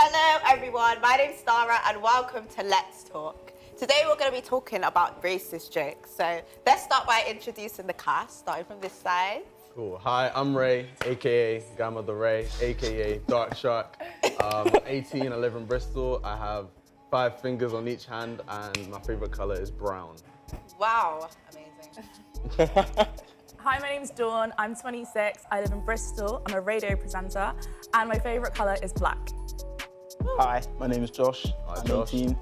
Hello everyone, my name's Sarah and welcome to Let's Talk. Today we're going to be talking about racist jokes. So let's start by introducing the cast, starting from this side. Cool. Hi, I'm Ray, aka Gamma the Ray, aka Dark Shark. 18, I live in Bristol. I have 5 fingers on each hand and my favorite color is brown. Wow, amazing. Hi, my name's Dawn. I'm 26. I live in Bristol. I'm a radio presenter, and my favourite colour is black. Hi, my name is Josh. Hi, I'm Josh. 18.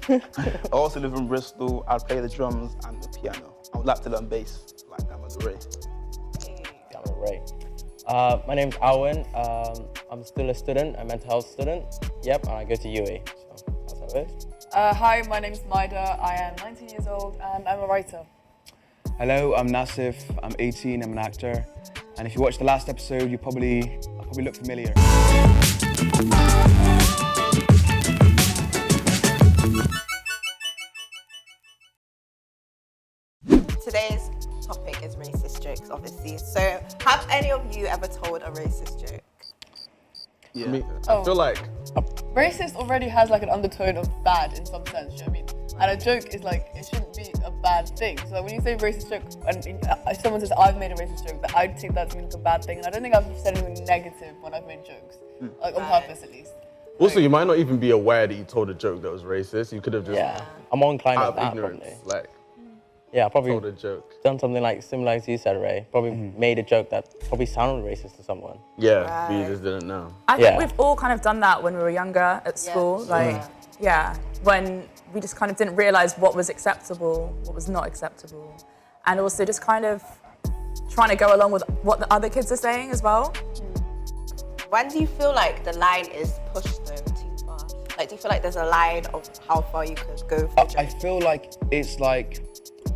I also live in Bristol. I play the drums and the piano. I would like to learn bass, like Gamma the Ray. Gamma Ray. My name's Alwyn. I'm still a student, a mental health student. Yep, and I go to UA, so that's how it is. Hi, my name's Maida. I am 19 years old and I'm a writer. Hello, I'm Nassif. I'm 18. I'm an actor. And if you watched the last episode, I probably look familiar. Today's topic is racist jokes, obviously. So have any of you ever told a racist joke? Yeah. I mean, I feel like Racist already has like an undertone of bad in some sense, you know what I mean? And a joke is like, it shouldn't be a bad thing. So when you say racist joke, and if someone says I've made a racist joke, that I'd take that to mean like a bad thing. And I don't think I've said anything negative when I've made jokes, like on purpose at least. also you might not even be aware that you told a joke that was racist. You could have just Yeah, I'm more inclined out to of that, ignorance, probably. like Yeah, I told probably a joke. done something like similar as you said, Ray. Probably made a joke that probably sounded racist to someone. Yeah, but you just didn't know. I Yeah. think we've all kind of done that when we were younger at school. When we just kind of didn't realise what was acceptable, what was not acceptable. And also just kind of trying to go along with what the other kids are saying as well. When do you feel like the line is pushed though too far? Like, do you feel like there's a line of how far you could go for a I joke? feel like it's like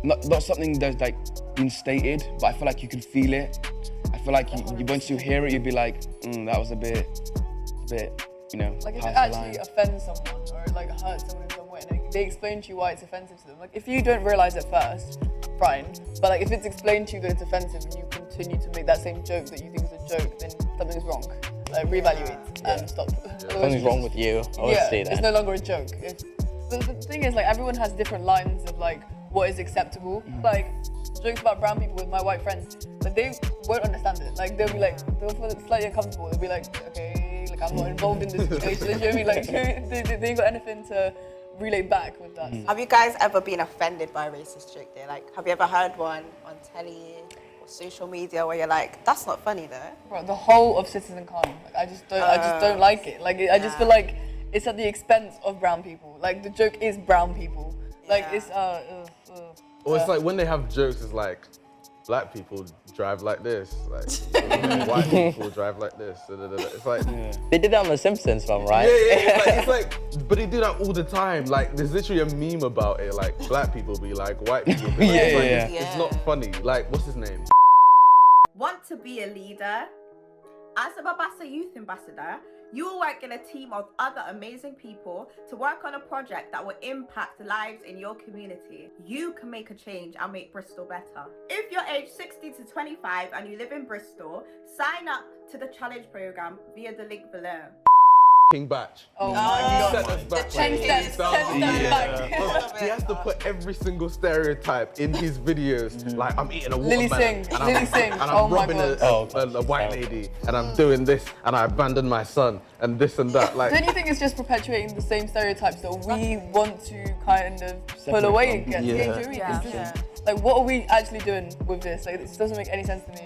not something that's like been stated, but I feel like you can feel it. I feel like you once you hear it, you'd be like, that was a bit, you know. Like if it past the actually line. offends someone or like hurts someone in some way, and they explain to you why it's offensive to them. Like if you don't realise it first, fine. But like if it's explained to you that it's offensive and you continue to make that same joke that you think is a joke, then something's wrong. Like reevaluate and stop. Something's wrong with you. I always say that. It's no longer a joke. The thing is, like, everyone has different lines of like what is acceptable. Like jokes about brown people with my white friends, but they won't understand it. Like they'll feel slightly uncomfortable. They'll be like, okay, like I'm not involved in this situation. You know what I mean? Like they ain't got anything to relate back with that. So. Have you guys ever been offended by a racist joke there? Like, have you ever heard one on telly or social media where you're like, that's not funny though? Bro, the whole of Citizen Khan. Like, I just don't like it. Like I just feel like it's at the expense of brown people. Like the joke is brown people. Like it's Or it's like when they have jokes, it's like black people drive like this, like white people drive like this. It's like They did that on The Simpsons, fam, right? it's like, but they do that all the time. Like, there's literally a meme about it. Like, black people be like, white people be like, It's not funny. Like, what's his name? Want to be a leader? As a Babbasa Youth Ambassador, you will work in a team of other amazing people to work on a project that will impact lives in your community. You can make a change and make Bristol better. If you're aged 60 to 25 and you live in Bristol, sign up to the challenge program via the link below. King Batch. oh my god. Set us back The like 10 steps, 10 steps back. He has to put every single stereotype in his videos. Like, I'm eating a Lily watermelon. Singh, and Lily Singh. And I'm Oh my robbing God. a white lady. And I'm doing this. And I abandoned my son. And this and that. Like, Don't you think it's just perpetuating the same stereotypes that we want to kind of pull away against? Yeah. Do you know what I mean? Yeah. It's just, like, what are we actually doing with this? Like, this doesn't make any sense to me.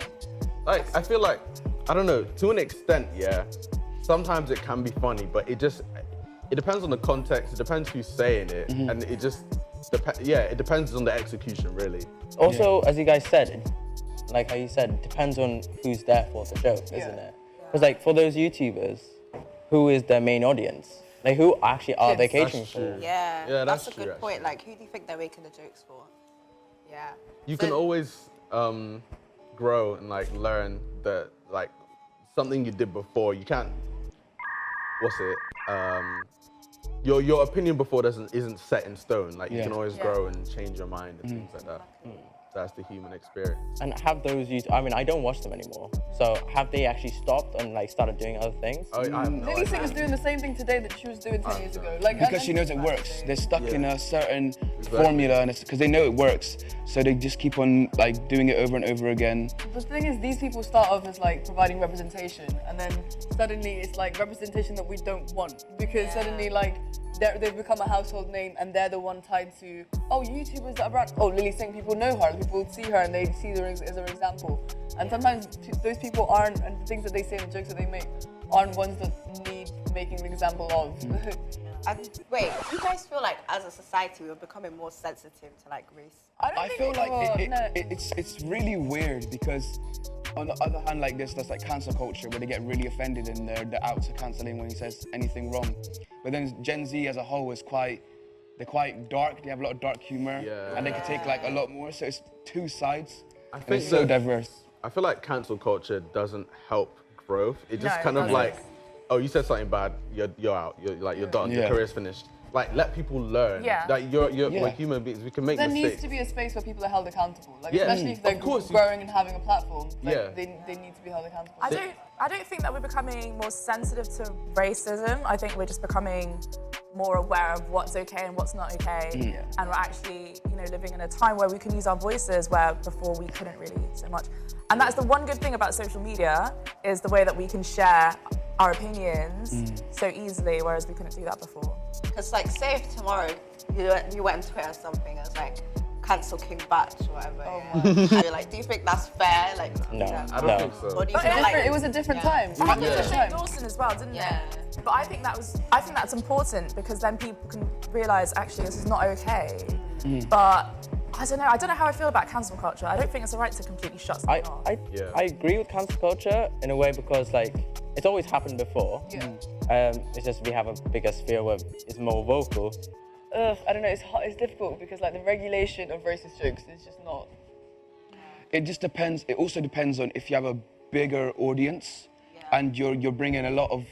like, I feel like, I don't know, to an extent, yeah, sometimes it can be funny, but it depends on the context, it depends who's saying it, and it just, it depends on the execution, really. Also, as you guys said, like how you said, it depends on who's there for the joke, isn't it? Because like for those YouTubers, who is their main audience? Like who actually are they catering That's true. for? Yeah, that's a true, good point. actually. Like, who do you think they're making the jokes for? Yeah. You So- can always grow and like learn that like something you did before, you can't, your opinion before isn't set in stone. Like you can always grow and change your mind and things like that. that's the human experience. And have those I mean, I don't watch them anymore. So have they actually stopped and like started doing other things? I have no Lily Singh idea. is doing the same thing today that she was doing 10 years ago. Like, Because she knows it works. They're stuck in a certain Exactly. formula, and because they know it works, so they just keep on like doing it over and over again. The thing is, these people start off as like providing representation, and then suddenly it's like representation that we don't want, because suddenly like they've become a household name, and they're the one tied to, oh, YouTubers that are around, oh, Lily Singh, people know her, people see her and they see her as an example. And sometimes those people aren't, and the things that they say and the jokes that they make aren't ones that need making an example of. Wait, do you guys feel like as a society we're becoming more sensitive to like race? I feel like it's really weird because on the other hand, like there's like cancel culture where they get really offended and they're out to cancelling when he says anything wrong. But then Gen Z as a whole is they're quite dark. They have a lot of dark humor, and they can take like a lot more. So it's two sides. I think it's so diverse. I feel like cancel culture doesn't help growth. It just No, kind it of doesn't. like, oh, you said something bad, you're out. You're done. Your Yeah. career's finished. Like, let people learn. Yeah. That we're human beings. We can make There mistakes. needs to be a space where people are held accountable, like Yeah, especially if they're of course. growing and having a platform. Like, Yeah. they need to be held accountable. I don't think that we're becoming more sensitive to racism. I think we're just becoming more aware of what's okay and what's not okay. And we're actually, living in a time where we can use our voices where before we couldn't really so much. And that's the one good thing about social media, is the way that we can share our opinions so easily, whereas we couldn't do that before. Because like, say if tomorrow you went on Twitter or something, it was like, cancel King Batch or whatever. And you're like, do you think that's fair? Like, No, I don't think so. Or do you But feel like it was a different time. It happened It was to a Shane different time. Dawson as well, didn't Yeah. it? But I think that's important, because then people can realise actually this is not okay. But I don't know how I feel about cancel culture. I don't think it's the right to completely shut I, something off. I agree with cancel culture in a way, because like it's always happened before. It's just we have a bigger sphere where it's more vocal. I don't know, it's difficult because like the regulation of racist jokes is just not. It just depends. It also depends on if you have a bigger audience and you're bringing a lot of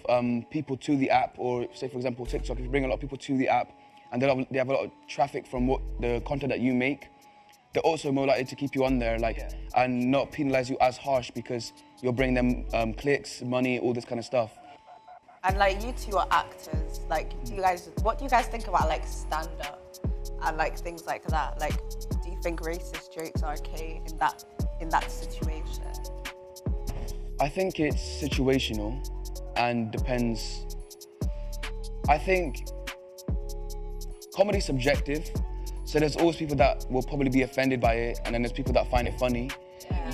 people to the app, or say for example TikTok, if you bring a lot of people to the app and they have a lot of traffic from the content that you make, they're also more likely to keep you on there, like, and not penalize you as harsh because you're bringing them clicks, money, all this kind of stuff. And like, you two are actors. Like, what do you guys think about like stand-up and like things like that? Like, do you think racist jokes are okay in that situation? I think it's situational and depends. I think comedy's subjective, so there's always people that will probably be offended by it, and then there's people that find it funny.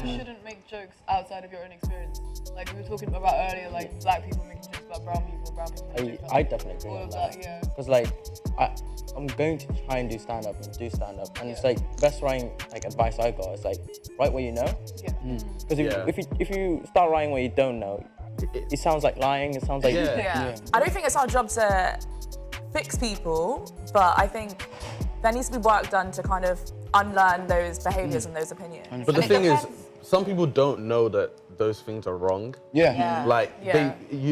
You shouldn't make jokes outside of your own experience. Like we were talking about earlier, like black people making jokes about brown people making jokes about I definitely agree all with of that. that, yeah. Because like I'm going to try and do stand up, and it's like best writing like advice I got is like write what you know. Because if you start writing what you don't know, it sounds like lying. It sounds like I don't think it's our job to fix people, but I think there needs to be work done to kind of unlearn those behaviours and those opinions. But the thing is, some people don't know that those things are wrong. Like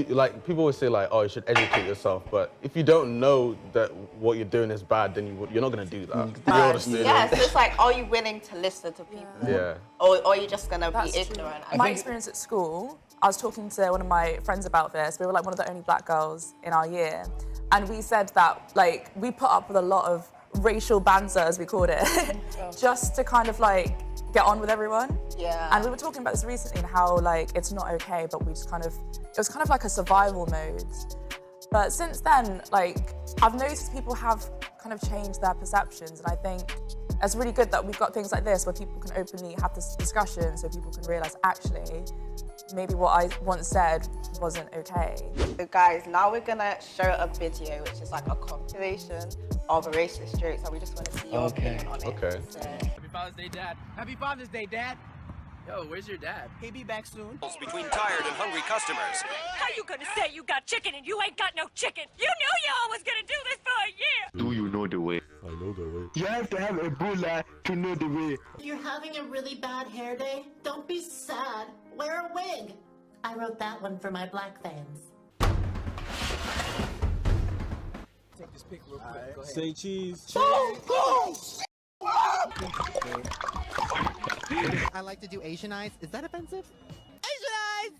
like people always say like, oh, you should educate yourself. But if you don't know that what you're doing is bad, then you're not gonna do that. You're just doing Yeah, it. so it's like, are you willing to listen to people? Yeah. Or are you just gonna That's be true. ignorant? My experience at school, I was talking to one of my friends about this. We were like one of the only black girls in our year. And we said that like we put up with a lot of racial banter, as we called it, just to kind of like get on with everyone. Yeah. And we were talking about this recently and how like it's not okay, but we just it was kind of like a survival mode. But since then, like I've noticed people have kind of changed their perceptions, and I think it's really good that we've got things like this where people can openly have this discussion, so people can realise actually maybe what I once said wasn't okay. So guys, now we're gonna show a video which is like a compilation of racist jokes, and we just want to see your opinion on it. Okay. So, Happy Father's Day, Dad. Happy Father's Day, Dad. Yo, where's your dad? He'll be back soon. Between tired and hungry customers. How you gonna say you got chicken and you ain't got no chicken? You knew y'all was gonna do this for a year! Do you know the way? I know the way. You have to have Ebola to know the way. If you're having a really bad hair day, don't be sad. Wear a wig. I wrote that one for my black fans. Take this pic real quick. Go ahead. Say cheese. Cheese. I like to do Asian eyes. Is that offensive? Asian eyes!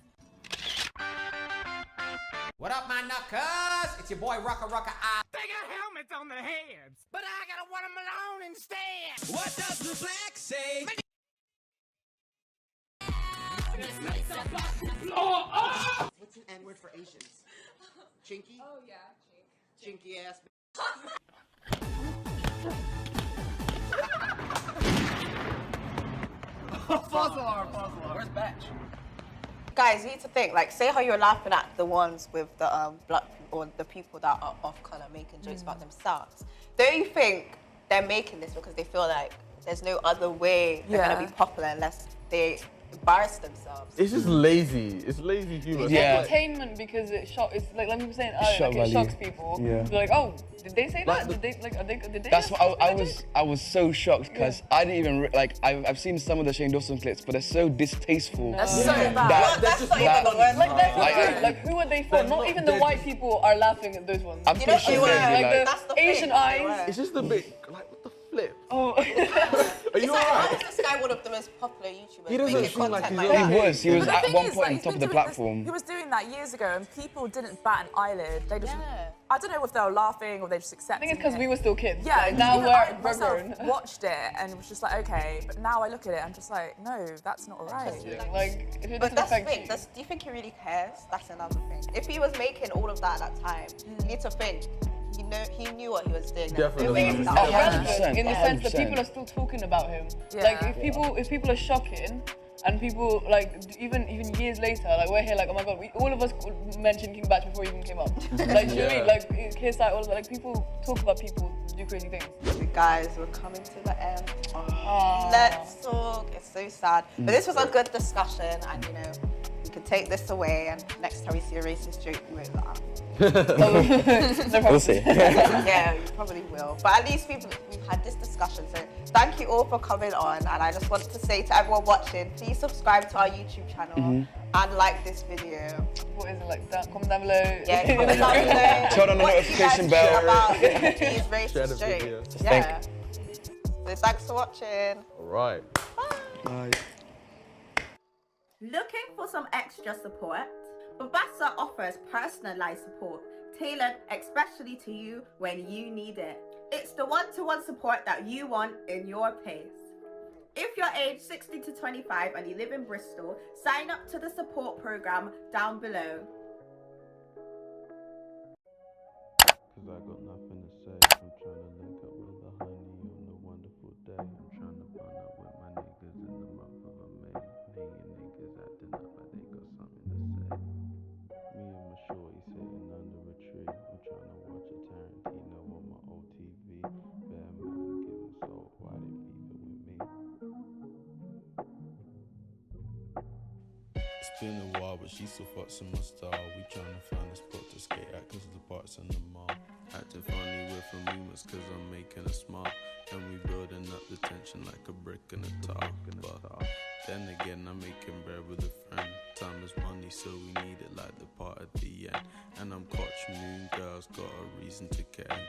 What up, my knuckers? It's your boy Rucka Eye. They got helmets on their heads, but I gotta want them alone instead. What does the flag say? What's an N word for Asians? Chinky? Oh yeah, Chinky ass. False alarm. Where's Batch? Guys, you need to think, like, say how you're laughing at the ones with the black people, or the people that are off color making jokes about themselves. Don't you think they're making this because they feel like there's no other way they're gonna be popular unless they embarrass themselves? It's just lazy. It's lazy humor. It's entertainment because it shocks. It's like people saying, it shocks people. Yeah. They're like, oh, did they say that? Did they Did they? That's what I was so shocked because I didn't even I've seen some of the Shane Dawson clips, but they're so distasteful. That's so bad. That's not even the word. Like who are they for? Not even the white people are laughing at those ones. I'm pretty sure Like the Asian eyes. It's just a bit like, what the flip? Oh. Are you alright? How is this guy one of the most popular YouTubers? He doesn't making seem like content he's that? He was But the at thing one is, point like, on top of the he's been doing platform. he was doing that years ago, and people didn't bat an eyelid. They just, I don't know if they were laughing or they just I accepted think it's because we were still kids. Yeah, Like, now even we're I myself grown. watched it and was just like, okay, but now I look at it, I'm just like, no, that's not right. Like, if it But doesn't that's the affect thing. you. Do you think he really cares? That's another thing. If he was making all of that at that time, you need to think. He knew what he was doing. Definitely. It's Oh, irrelevant in the sense that 100%. people are still talking about him. Yeah. Like if people are shocking, and people like even years later, like we're here like, oh my god, all of us mentioned King Batch before he even came up. Like, do you know what I mean? Like KSI, all of that. Like people talk about people do crazy things. Guys, we're coming to the end. Let's talk. It's so sad. But this was a good discussion, and you know, we could take this away, and next time we see a racist joke, we won't laugh. We'll see. Yeah, you probably will. But at least we've had this discussion. So thank you all for coming on. And I just want to say to everyone watching, please subscribe to our YouTube channel and like this video. What is it like? Comment down below. Yeah, comment down below. Turn on the What do you notification guys bell. think about these Share racist the video. jokes? Yeah. So thanks for watching. All right. Bye. Looking for some extra support? Babbasa offers personalized support tailored especially to you when you need it. It's the one-to-one support that you want in your pace. If you're aged 60 to 25 and you live in Bristol, sign up to the support program down below. Cause I got nothing to say. I'm trying to link up with the honey on a wonderful day. I'm trying to burn up with my niggas in the month of May. Hating niggas acting up like they got something to say. Me and my shorty sitting under a tree. I'm trying to watch a Tarantino on my old TV. Bear man giving salt. Why they beefing with me? It's been a while, but she still fucks in my style. We tryna find a spot to skate at cause the park's in the mall. Acting funny with her movements cause I'm making her smile. And we building up the tension like a brick in a tile. But then again, I'm making bread with a friend. Time is money, so we need it like the part at the end. And I'm Koch Moon, girls got a reason to care.